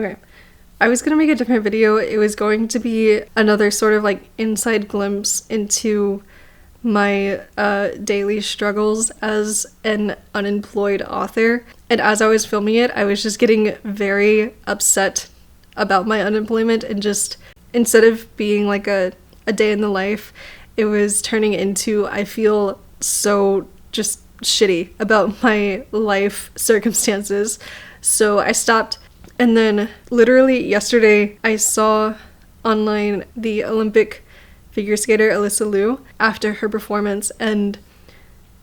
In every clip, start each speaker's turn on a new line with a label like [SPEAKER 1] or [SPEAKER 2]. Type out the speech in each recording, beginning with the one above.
[SPEAKER 1] Okay. I was going to make a different video. It was going to be another sort of like inside glimpse into my daily struggles as an unemployed author. And as I was filming it, I was just getting very upset about my unemployment, and just instead of being like a day in the life, it was turning into, I feel so just shitty about my life circumstances. So I stopped. And then literally yesterday, I saw online the Olympic figure skater Alyssa Liu after her performance, and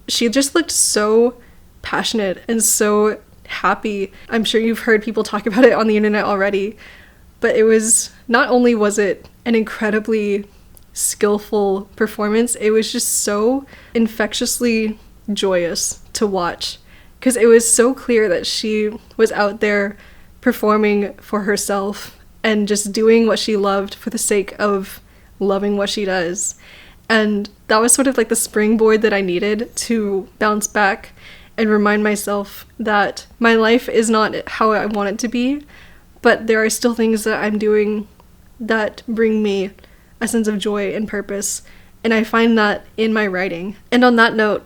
[SPEAKER 1] she just looked so passionate and so happy. I'm sure you've heard people talk about it on the internet already, but it was, not only was it an incredibly skillful performance, it was just so infectiously joyous to watch, because it was so clear that she was out there performing for herself and just doing what she loved for the sake of loving what she does. And that was sort of like the springboard that I needed to bounce back and remind myself that my life is not how I want it to be, but there are still things that I'm doing that bring me a sense of joy and purpose, and I find that in my writing. And on that note,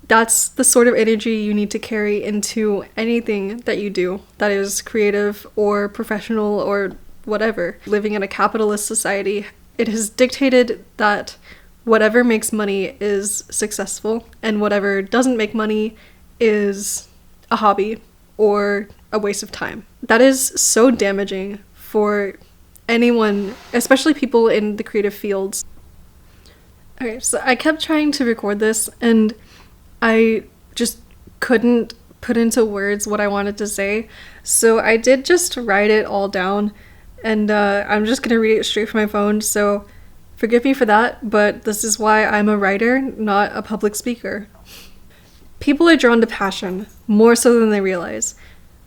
[SPEAKER 1] that's the sort of energy you need to carry into anything that you do that is creative or professional or whatever. Living in a capitalist society, it has dictated that whatever makes money is successful, and whatever doesn't make money is a hobby or a waste of time. That is so damaging for anyone, especially people in the creative fields. Okay, so I kept trying to record this, and I just couldn't put into words what I wanted to say, so I did just write it all down, and I'm just gonna read it straight from my phone, so forgive me for that, but this is why I'm a writer, not a public speaker. People are drawn to passion, more so than they realize.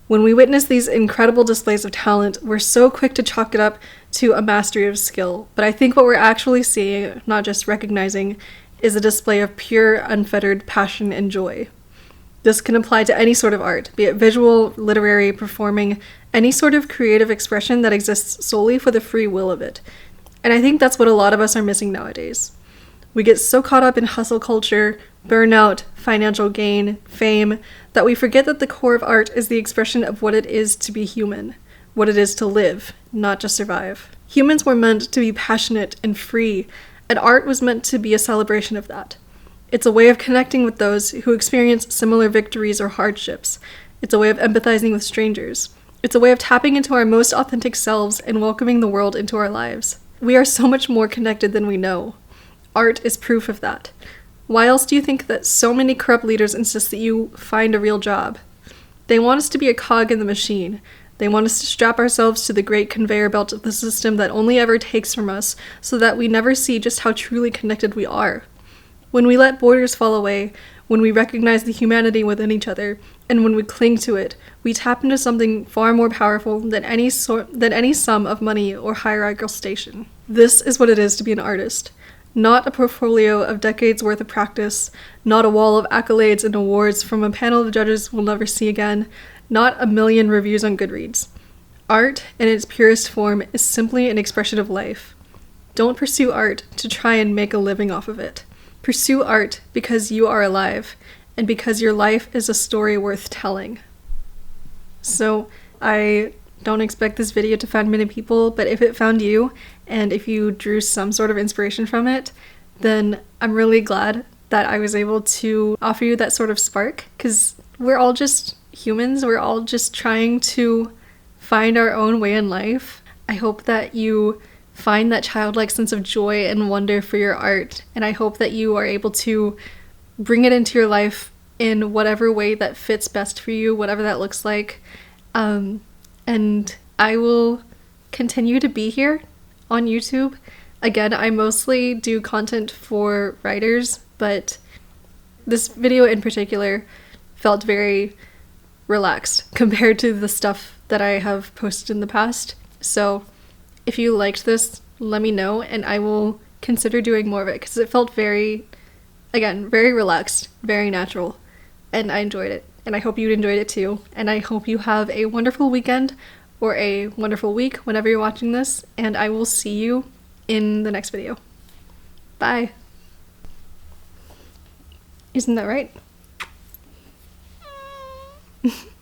[SPEAKER 1] When we witness these incredible displays of talent, we're so quick to chalk it up to a mastery of skill, but I think what we're actually seeing, not just recognizing, is a display of pure, unfettered passion and joy. This can apply to any sort of art, be it visual, literary, performing, any sort of creative expression that exists solely for the free will of it. And I think that's what a lot of us are missing nowadays. We get so caught up in hustle culture, burnout, financial gain, fame, that we forget that the core of art is the expression of what it is to be human, what it is to live, not just survive. Humans were meant to be passionate and free, and art was meant to be a celebration of that. It's a way of connecting with those who experience similar victories or hardships. It's a way of empathizing with strangers. It's a way of tapping into our most authentic selves and welcoming the world into our lives. We are so much more connected than we know. Art is proof of that. Why else do you think that so many corrupt leaders insist that you find a real job? They want us to be a cog in the machine. They want us to strap ourselves to the great conveyor belt of the system that only ever takes from us, so that we never see just how truly connected we are. When we let borders fall away, when we recognize the humanity within each other, and when we cling to it, we tap into something far more powerful than any sum of money or hierarchical station. This is what it is to be an artist. Not a portfolio of decades worth of practice, not a wall of accolades and awards from a panel of judges we'll never see again, not a million reviews on Goodreads. Art, in its purest form, is simply an expression of life. Don't pursue art to try and make a living off of it. Pursue art because you are alive, and because your life is a story worth telling. So, I don't expect this video to find many people, but if it found you, and if you drew some sort of inspiration from it, then I'm really glad that I was able to offer you that sort of spark, because we're all just humans, we're all just trying to find our own way in life. I hope that you find that childlike sense of joy and wonder for your art, and I hope that you are able to bring it into your life in whatever way that fits best for you, whatever that looks like. And I will continue to be here on YouTube. Again, I mostly do content for writers, but this video in particular felt very relaxed compared to the stuff that I have posted in the past. So if you liked this, let me know, and I will consider doing more of it, because it felt very relaxed, very natural, and I enjoyed it. And I hope you enjoyed it too. And I hope you have a wonderful weekend, or a wonderful week whenever you're watching this, and I will see you in the next video. Bye. Isn't that right?